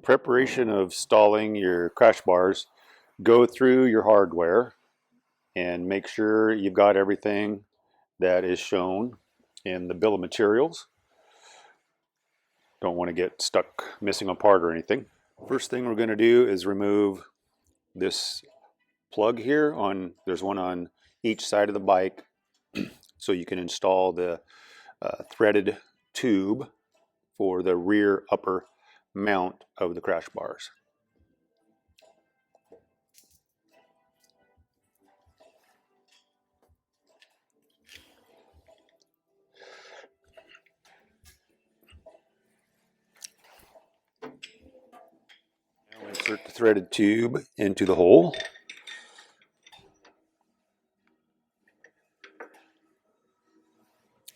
preparation of installing your crash bars, go through your hardware and make sure you've got everything that is shown in the bill of materials. Don't want to get stuck missing a part or anything. First thing we're going to do is remove this plug here. There's one on each side of the bike, so you can install the threaded tube for the rear upper mount of the crash bars. Now insert the threaded tube into the hole.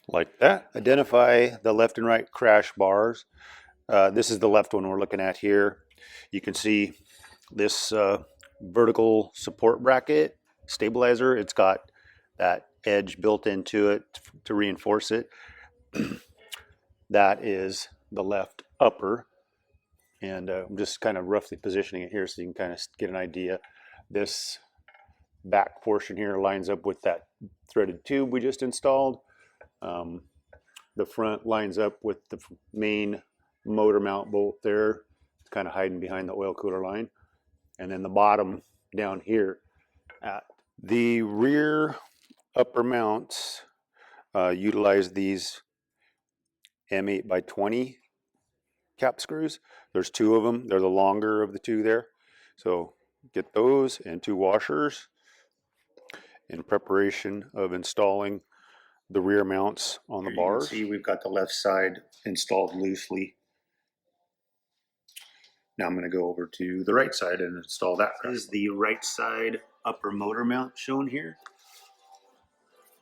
Like that. Identify the left and right crash bars. This is the left one we're looking at here. You can see this vertical support bracket stabilizer. It's got that edge built into it to reinforce it. That is the left upper, and I'm just kind of roughly positioning it here so you can kind of get an idea. This back portion here lines up with that threaded tube we just installed. The front lines up with the main motor mount bolt there. It's kind of hiding behind the oil cooler line. And then the bottom down here at the rear upper mounts utilize these M8 by 20 cap screws. There's two of them. They're the longer of the two there. So get those and two washers in preparation of installing the rear mounts on the bars. See, we've got the left side installed loosely. Now I'm going to go over to the right side and install that. This is the right side upper motor mount shown here.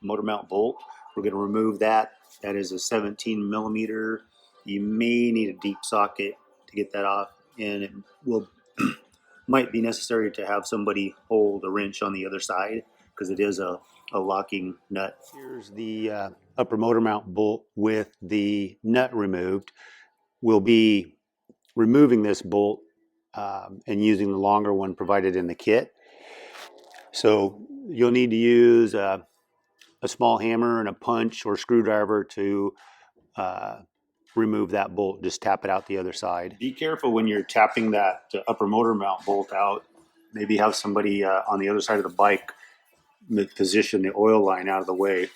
Motor mount bolt. We're going to remove that. That is a 17 millimeter. You may need a deep socket to get that off, and it will might be necessary to have somebody hold a wrench on the other side because it is a locking nut. Here's the upper motor mount bolt with the nut removed. We'll be removing this bolt and using the longer one provided in the kit. So you'll need to use a small hammer and a punch or screwdriver to remove that bolt. Just tap it out the other side. Be careful when you're tapping that upper motor mount bolt out. Maybe have somebody on the other side of the bike position the oil line out of the way.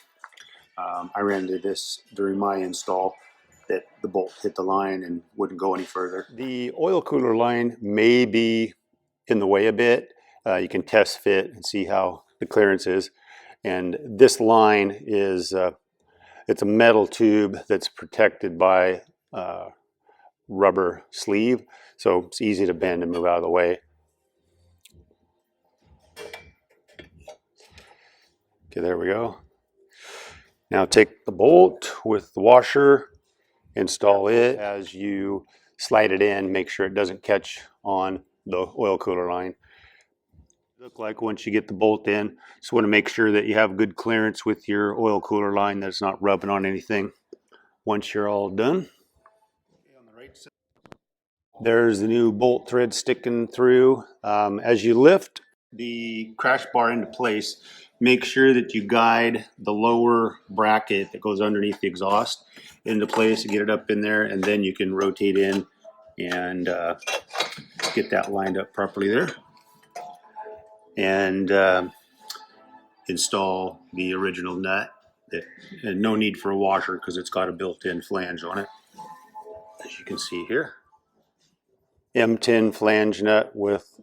I ran into this during my install, that the bolt hit the line and wouldn't go any further. The oil cooler line may be in the way a bit. You can test fit and see how the clearance is. And this line is, it's a metal tube that's protected by rubber sleeve. So it's easy to bend and move out of the way. Okay, there we go. Now take the bolt with the washer, install it. As you slide it in, make sure it doesn't catch on the oil cooler line. Look like once you get the bolt in, just want to make sure that you have good clearance with your oil cooler line, that it's not rubbing on anything. Once you're all done, on the right side, there's the new bolt thread sticking through. As you lift the crash bar into place, make sure that you guide the lower bracket that goes underneath the exhaust into place and get it up in there, and then you can rotate in and get that lined up properly there. And install the original nut. And no need for a washer because it's got a built-in flange on it, as you can see here. M10 flange nut with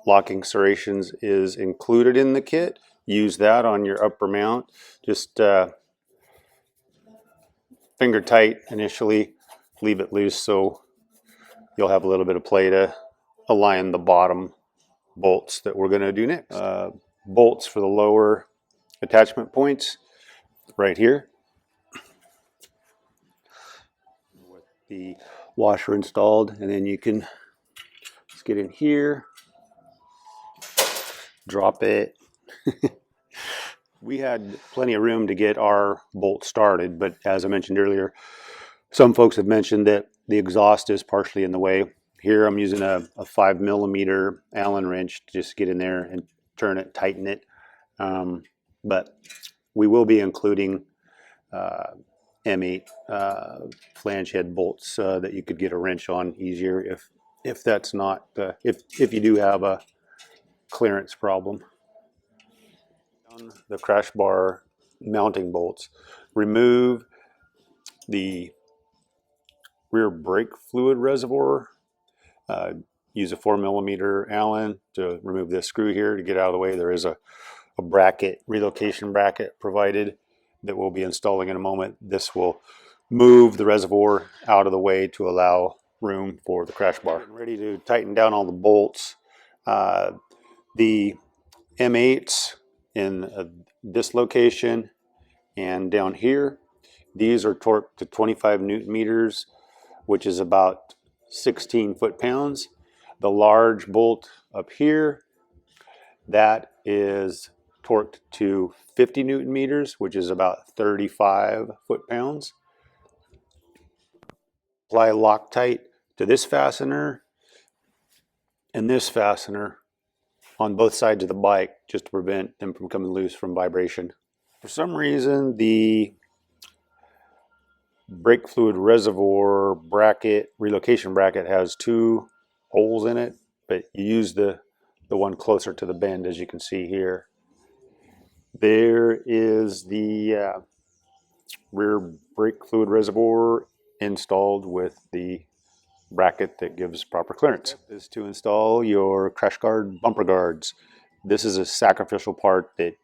locking serrations is included in the kit. Use that on your upper mount. Just finger tight initially, leave it loose so you'll have a little bit of play to align the bottom bolts that we're going to do next. Bolts for the lower attachment points right here. With the washer installed, and then you can just get in here, drop it. We had plenty of room to get our bolt started, but as I mentioned earlier, some folks have mentioned that the exhaust is partially in the way. Here I'm using a 5mm Allen wrench to just get in there and turn it, tighten it. But we will be including M8 flange head bolts that you could get a wrench on easier if that's not if you do have a clearance problem. The crash bar mounting bolts. Remove the rear brake fluid reservoir. Use a 4mm Allen to remove this screw here to get out of the way. There is a bracket, relocation bracket provided that we'll be installing in a moment. This will move the reservoir out of the way to allow room for the crash bar. Ready to tighten down all the bolts. The M8s in this location and down here, these are torqued to 25 Newton meters, which is about 16 foot-pounds. The large bolt up here, that is torqued to 50 Newton meters, which is about 35 foot-pounds. Apply Loctite to this fastener and this fastener on both sides of the bike just to prevent them from coming loose from vibration. For some reason, the brake fluid reservoir bracket, relocation bracket, has two holes in it, but you use the one closer to the bend, as you can see here. There is the rear brake fluid reservoir installed with the bracket that gives proper clearance. Is to install your crash guard bumper guards. This is a sacrificial part that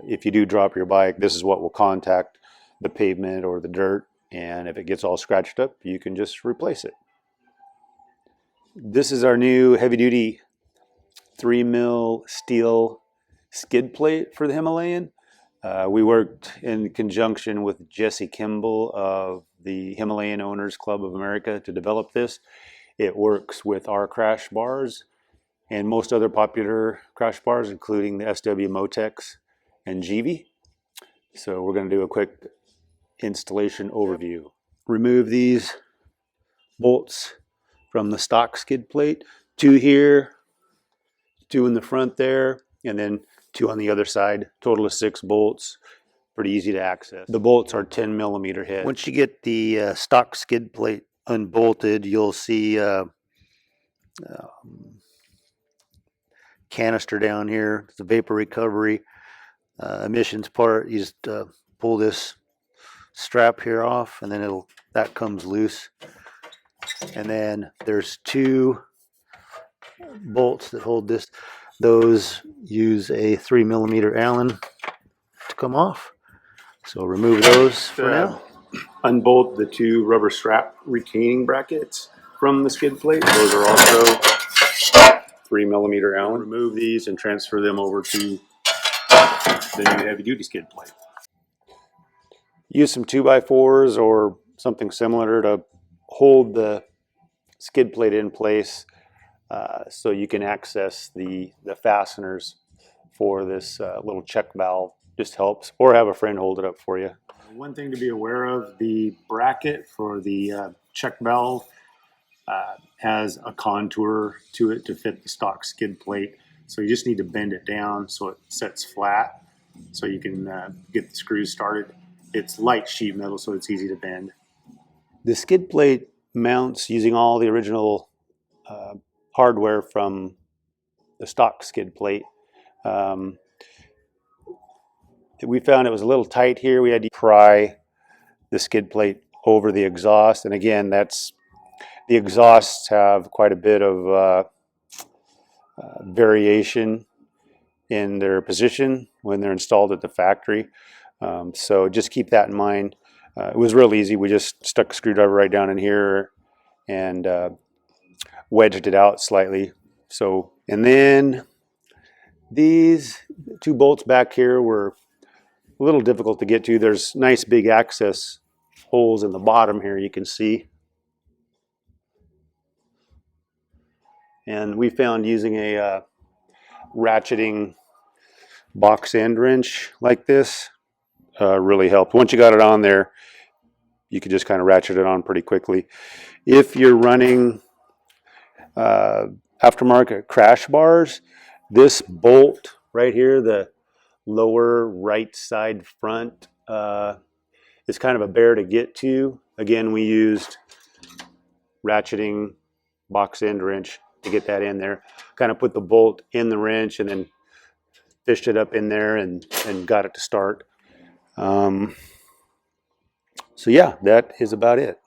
if you do drop your bike, this is what will contact the pavement or the dirt, and if it gets all scratched up, you can just replace it. This is our new heavy-duty 3mm steel skid plate for the Himalayan. We worked in conjunction with Jesse Kimball of the Himalayan Owners Club of America to develop this. It works with our crash bars and most other popular crash bars, including the SW Motex and GV. So we're going to do a quick installation overview. Remove these bolts from the stock skid plate. Two here, two in the front there, and then two on the other side. Total of 6 bolts. Pretty easy to access. The bolts are 10mm head. Once you get the stock skid plate unbolted, you'll see canister down here. It's a vapor recovery emissions part. You just pull this strap here off, and then that comes loose. And then there's 2 bolts that hold this. Those use a 3mm Allen to come off. So remove those for now. Unbolt the 2 rubber strap retaining brackets from the skid plate. Those are also 3mm Allen. Remove these and transfer them over to the new heavy-duty skid plate. Use some 2x4s or something similar to hold the skid plate in place so you can access the fasteners for this little check valve. Just helps, or have a friend hold it up for you. One thing to be aware of, the bracket for the check valve has a contour to it to fit the stock skid plate. So you just need to bend it down so it sets flat so you can get the screws started. It's light sheet metal, so it's easy to bend. The skid plate mounts using all the original hardware from the stock skid plate. We found it was a little tight here. We had to pry the skid plate over the exhaust, and again, the exhausts have quite a bit of variation in their position when they're installed at the factory. So just keep that in mind. It was real easy. We just stuck a screwdriver right down in here and wedged it out slightly. So, and then these 2 bolts back here were a little difficult to get to. There's nice big access holes in the bottom here, you can see. And we found using a ratcheting box end wrench like this really helped. Once you got it on there, you can just kind of ratchet it on pretty quickly. If you're running aftermarket crash bars. This bolt right here, the lower right side front, is kind of a bear to get to. Again, we used ratcheting box end wrench to get that in there. Kind of put the bolt in the wrench and then fished it up in there and got it to start. So yeah, that is about it.